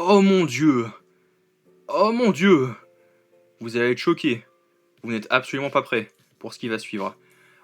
Oh mon Dieu! Oh mon Dieu! Vous allez être choqués. Vous n'êtes absolument pas prêts pour ce qui va suivre.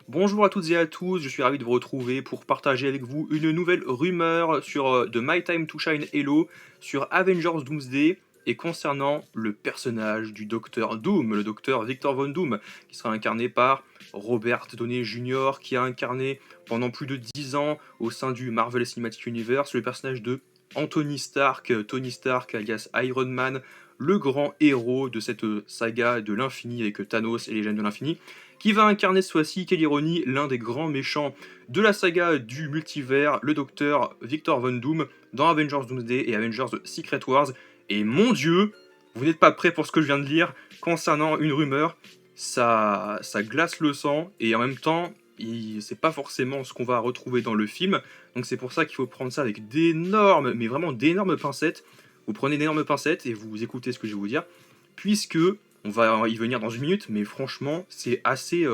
Bonjour à toutes et à tous, je suis ravi de vous retrouver pour partager avec vous une nouvelle rumeur sur The My Time to Shine Hello, sur Avengers Doomsday, et concernant le personnage du Docteur Doom, le Docteur Victor Von Doom, qui sera incarné par Robert Downey Jr., qui a incarné pendant plus de 10 ans au sein du Marvel Cinematic Universe le personnage de Anthony Stark, Tony Stark alias Iron Man, le grand héros de cette saga de l'infini avec Thanos et les Gemmes de l'infini, qui va incarner ce fois-ci, quelle ironie, l'un des grands méchants de la saga du multivers, le docteur Victor Von Doom, dans Avengers Doomsday et Avengers Secret Wars. Et mon Dieu, vous n'êtes pas prêts pour ce que je viens de lire concernant une rumeur, ça glace le sang, et en même temps, c'est pas forcément ce qu'on va retrouver dans le film, donc c'est pour ça qu'il faut prendre ça avec d'énormes, mais vraiment d'énormes pincettes. Vous prenez d'énormes pincettes et vous écoutez ce que je vais vous dire, puisque on va y venir dans une minute, mais franchement, c'est assez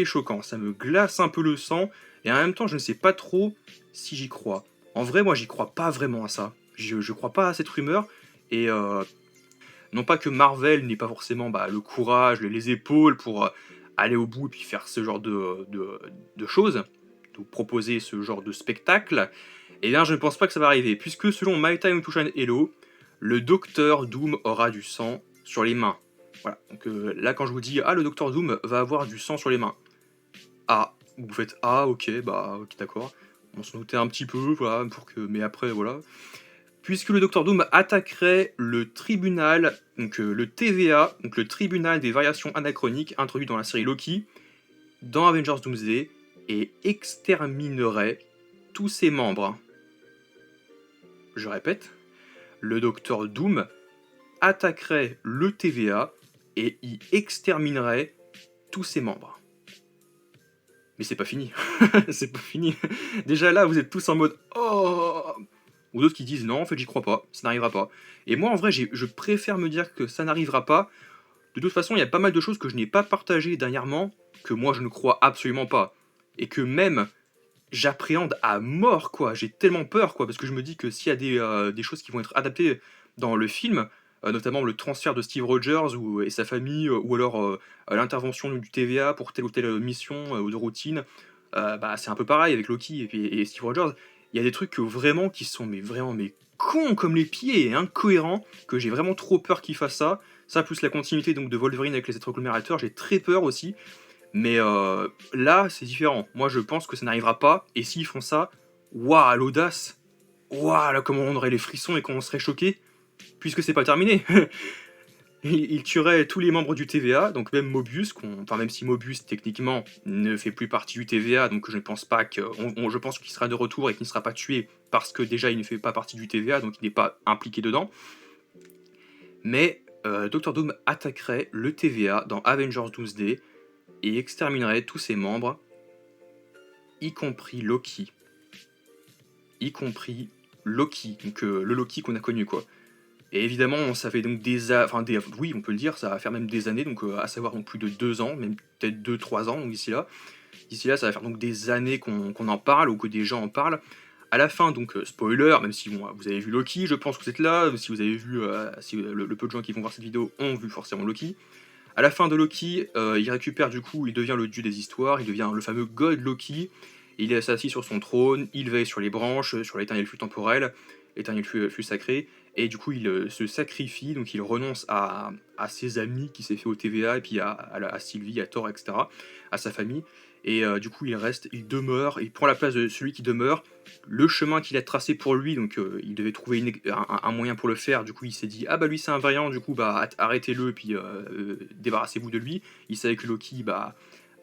choquant. Ça me glace un peu le sang, et en même temps, je ne sais pas trop si j'y crois. En vrai, moi, j'y crois pas vraiment à ça. Je crois pas à cette rumeur, et non pas que Marvel n'ait pas forcément le courage, les épaules pour aller au bout et puis faire ce genre de choses, de proposer ce genre de spectacle, et bien, je ne pense pas que ça va arriver, puisque selon My Time to Shine Hello, le Docteur Doom aura du sang sur les mains. Voilà, donc là quand je vous dis le Docteur Doom va avoir du sang sur les mains. Ah, vous faites ok, ok d'accord. On s'en doutait un petit peu, voilà, mais après voilà. Puisque le Docteur Doom attaquerait le tribunal, donc le TVA, donc le tribunal des variations anachroniques introduit dans la série Loki, dans Avengers Doomsday, et exterminerait tous ses membres. Je répète, le Docteur Doom attaquerait le TVA et y exterminerait tous ses membres. Mais c'est pas fini. C'est pas fini. Déjà là, vous êtes tous en mode oh, ou d'autres qui disent non, en fait, j'y crois pas, ça n'arrivera pas. Et moi, en vrai, je préfère me dire que ça n'arrivera pas. De toute façon, il y a pas mal de choses que je n'ai pas partagées dernièrement, que moi je ne crois absolument pas. Et que même j'appréhende à mort, quoi. J'ai tellement peur, quoi, parce que je me dis que s'il y a des choses qui vont être adaptées dans le film, notamment le transfert de Steve Rogers et sa famille, ou alors l'intervention du TVA pour telle ou telle mission ou de routine, c'est un peu pareil avec Loki et Steve Rogers. Il y a des trucs vraiment qui sont vraiment mais cons comme les pieds et incohérents, que j'ai vraiment trop peur qu'ils fassent ça. Ça, plus la continuité donc de Wolverine avec les êtres agglomérateurs, j'ai très peur aussi. Mais là, c'est différent. Moi, je pense que ça n'arrivera pas. Et s'ils font ça, waouh, l'audace. Waouh, là, comment on aurait les frissons et comment on serait choqué. Puisque c'est pas terminé. Il tuerait tous les membres du TVA, donc même Mobius, enfin même si Mobius techniquement ne fait plus partie du TVA, donc je ne pense pas que, je pense qu'il sera de retour et qu'il ne sera pas tué parce que déjà il ne fait pas partie du TVA, donc il n'est pas impliqué dedans. Mais Dr Doom attaquerait le TVA dans Avengers Doomsday et exterminerait tous ses membres, y compris Loki. Y compris Loki, donc le Loki qu'on a connu, quoi. Et évidemment, ça fait donc oui, on peut le dire, ça va faire même des années, donc à savoir donc plus de 2 ans, même peut-être 2-3 ans, donc d'ici là. D'ici là, ça va faire donc des années qu'on en parle, ou que des gens en parlent. À la fin, donc spoiler, même si bon, vous avez vu Loki, je pense que vous êtes là, si vous avez vu, si le peu de gens qui vont voir cette vidéo ont vu forcément Loki. À la fin de Loki, il récupère du coup, il devient le dieu des histoires, il devient le fameux God Loki, il est assis sur son trône, il veille sur les branches, sur l'éternel flux temporel, l'éternel flux sacré, et du coup il se sacrifie, donc il renonce à ses amis qui s'est fait au TVA, et puis à Sylvie, à Thor, etc., à sa famille, et du coup il demeure, il prend la place de celui qui demeure, le chemin qu'il a tracé pour lui, donc il devait trouver un moyen pour le faire, du coup il s'est dit ah bah lui c'est un variant, du coup arrêtez-le et puis débarrassez-vous de lui. Il savait que Loki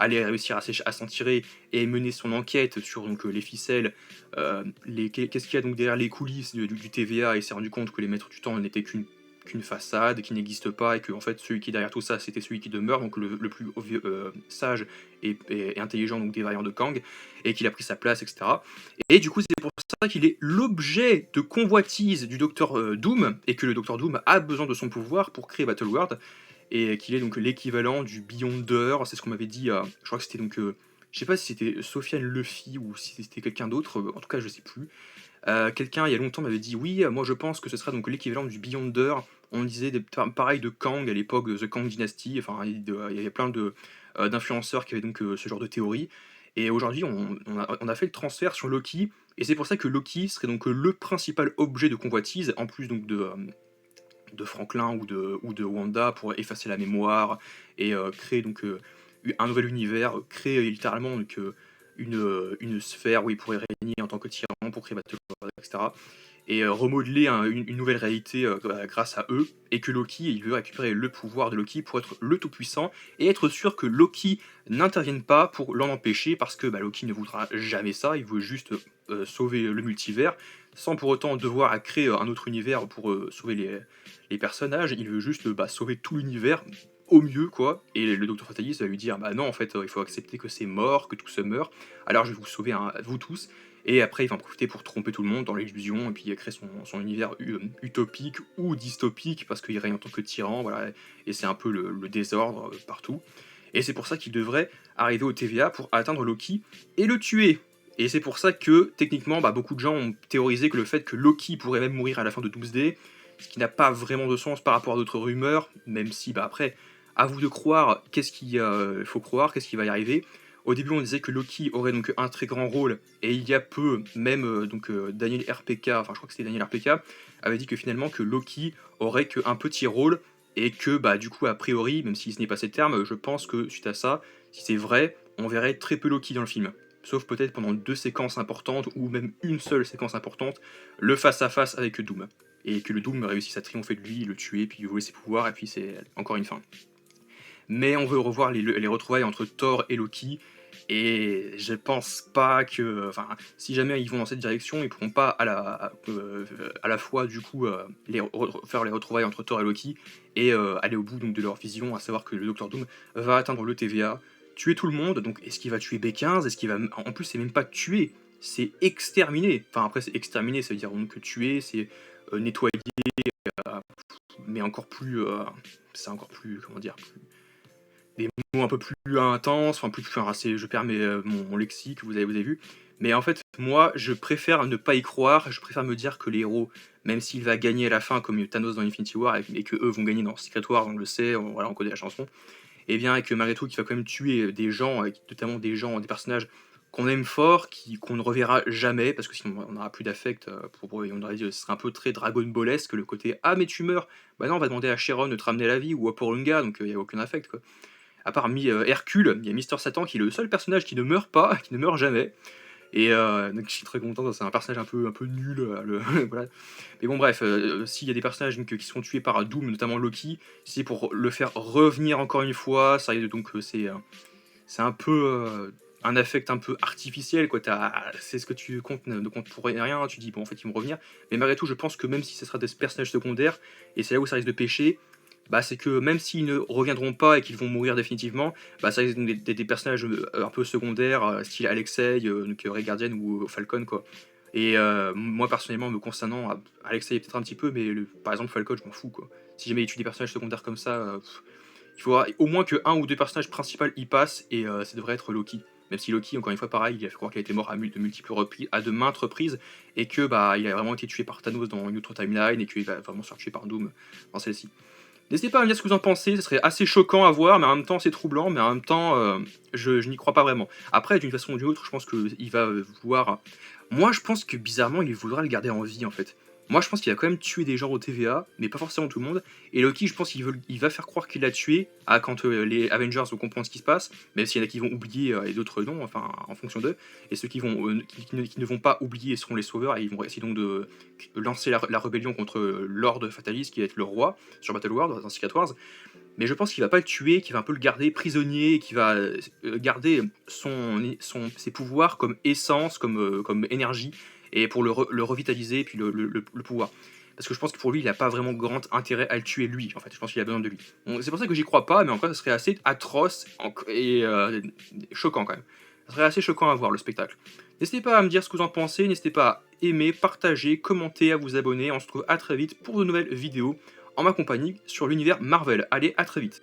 allait réussir à s'en tirer et mener son enquête sur donc, les ficelles, qu'est-ce qu'il y a donc derrière les coulisses du TVA, et s'est rendu compte que les maîtres du temps n'étaient qu'une façade, qui n'existe pas, et que en fait celui qui est derrière tout ça c'était celui qui demeure, donc le plus sage et intelligent donc des variants de Kang, et qu'il a pris sa place, etc. Et du coup c'est pour ça qu'il est l'objet de convoitise du Docteur Doom, et que le Docteur Doom a besoin de son pouvoir pour créer Battleworld, et qu'il est donc l'équivalent du Beyonder, c'est ce qu'on m'avait dit, je crois que c'était donc, je sais pas si c'était Sofiane Luffy ou si c'était quelqu'un d'autre, en tout cas je sais plus, Quelqu'un il y a longtemps m'avait dit: «Oui, moi je pense que ce sera donc l'équivalent du Beyonder». On disait pareil de Kang à l'époque de The Kang Dynasty, enfin il y avait plein d'influenceurs qui avaient donc ce genre de théorie et aujourd'hui on a fait le transfert sur Loki et c'est pour ça que Loki serait donc le principal objet de convoitise en plus donc de Franklin ou de Wanda pour effacer la mémoire et créer donc un nouvel univers, créer littéralement donc une sphère où il pourrait régner en tant que tyran pour créer Battleworld, etc. Et remodeler une nouvelle réalité grâce à eux, et que Loki, il veut récupérer le pouvoir de Loki pour être le tout-puissant, et être sûr que Loki n'intervienne pas pour l'en empêcher, parce que Loki ne voudra jamais ça, il veut juste sauver le multivers, sans pour autant devoir créer un autre univers pour sauver les personnages, il veut juste sauver tout l'univers au mieux, quoi, et le Docteur Fataliste va lui dire bah non, en fait, il faut accepter que c'est mort, que tout se meurt, alors je vais vous sauver, hein, vous tous, et après il va en profiter pour tromper tout le monde dans l'illusion, et puis créer son univers utopique ou dystopique, parce qu'il règne en tant que tyran, voilà, et c'est un peu le désordre partout, et c'est pour ça qu'il devrait arriver au TVA pour atteindre Loki et le tuer. Et c'est pour ça que, techniquement, beaucoup de gens ont théorisé que le fait que Loki pourrait même mourir à la fin de Doomsday, ce qui n'a pas vraiment de sens par rapport à d'autres rumeurs, même si, après, à vous de croire qu'est-ce qu'il faut croire, qu'est-ce qui va y arriver. Au début, on disait que Loki aurait donc un très grand rôle, et il y a peu, même Daniel RPK, enfin je crois que c'était Daniel RPK, avait dit que finalement que Loki aurait qu'un petit rôle, et que du coup, a priori, même si ce n'est pas ces termes, je pense que suite à ça, si c'est vrai, on verrait très peu Loki dans le film. Sauf peut-être pendant 2 séquences importantes, ou même une seule séquence importante, le face-à-face avec Doom. Et que le Doom réussisse à triompher de lui, le tuer, puis lui voler ses pouvoirs, et puis c'est encore une fin. Mais on veut revoir les retrouvailles entre Thor et Loki, et je pense pas que, enfin, si jamais ils vont dans cette direction, ils pourront pas à la fois du coup faire les retrouvailles entre Thor et Loki et aller au bout donc de leur vision, à savoir que le Docteur Doom va atteindre le TVA, tuer tout le monde. Donc est-ce qu'il va tuer B15? Est-ce qu'il va, en plus c'est même pas tuer, c'est exterminer. Enfin après c'est exterminer, ça veut dire donc que tuer, c'est nettoyer, mais encore plus, c'est encore plus, comment dire, des mots un peu plus intenses, enfin je perds mon lexique, vous avez vu. Mais en fait, moi, je préfère ne pas y croire, je préfère me dire que les héros, même s'il va gagner à la fin comme Thanos dans Infinity War, et que eux vont gagner dans Secret Wars, on le sait, voilà, on connaît la chanson, et bien, et que malgré tout, qu'il va quand même tuer des gens, notamment des personnages qu'on aime fort, qu'on ne reverra jamais, parce que sinon on n'aura plus d'affect, on aurait dit que ce serait un peu très Dragon Ballesque, le côté ah mais tu meurs, bah non, on va demander à Sharon de te ramener à la vie, ou à Porunga, donc il n'y a aucun affect, quoi. À part Hercule, il y a Mister Satan qui est le seul personnage qui ne meurt pas, qui ne meurt jamais. Et donc je suis très content, c'est un personnage un peu nul. Voilà. Mais bon, bref, s'il y a des personnages donc, qui sont tués par Doom, notamment Loki, c'est pour le faire revenir encore une fois. Ça, donc c'est un peu un affect un peu artificiel, quoi. C'est ce que tu comptes, ne compte pour rien. Tu dis, bon, en fait, ils vont revenir. Mais malgré tout, je pense que même si ce sera des personnages secondaires, et c'est là où ça risque de pêcher, c'est que même s'ils ne reviendront pas et qu'ils vont mourir définitivement, ça risque d'être des personnages un peu secondaires, style Alexei, donc Ray Guardian ou Falcon, quoi. Et moi personnellement, me concernant, Alexei peut-être un petit peu, mais par exemple Falcon, je m'en fous, quoi. Si jamais il tue des personnages secondaires comme ça, il faudra au moins que un ou deux personnages principaux y passent, et ça devrait être Loki. Même si Loki, encore une fois, pareil, il a fait croire qu'il était mort de multiples reprises, à de maintes reprises, et que il a vraiment été tué par Thanos dans une autre timeline, et qu'il va vraiment se faire tuer par Doom dans celle-ci. N'hésitez pas à me dire ce que vous en pensez, ce serait assez choquant à voir, mais en même temps c'est troublant, mais en même temps je n'y crois pas vraiment. Après, d'une façon ou d'une autre, je pense qu'il va vouloir... Moi je pense que bizarrement il voudra le garder en vie en fait. Moi je pense qu'il a quand même tué des gens au TVA, mais pas forcément tout le monde. Et Loki, je pense qu'il va faire croire qu'il l'a tué quand les Avengers vont comprendre ce qui se passe, même s'il y en a qui vont oublier et d'autres non, enfin en fonction d'eux. Et ceux qui ne vont pas oublier seront les sauveurs, et ils vont essayer donc de lancer la rébellion contre Lord Fatalis, qui va être le roi sur Battleworld dans Secret Wars. Mais je pense qu'il va pas le tuer, qu'il va un peu le garder prisonnier, qu'il va garder ses pouvoirs comme essence, comme énergie, et pour le revitaliser, puis le pouvoir. Parce que je pense que pour lui, il n'a pas vraiment grand intérêt à le tuer lui, en fait. Je pense qu'il a besoin de lui. Bon, c'est pour ça que j'y crois pas, mais encore, ça serait assez atroce et choquant quand même. Ça serait assez choquant à voir le spectacle. N'hésitez pas à me dire ce que vous en pensez, n'hésitez pas à aimer, partager, commenter, à vous abonner. On se retrouve à très vite pour de nouvelles vidéos en ma compagnie sur l'univers Marvel. Allez, à très vite.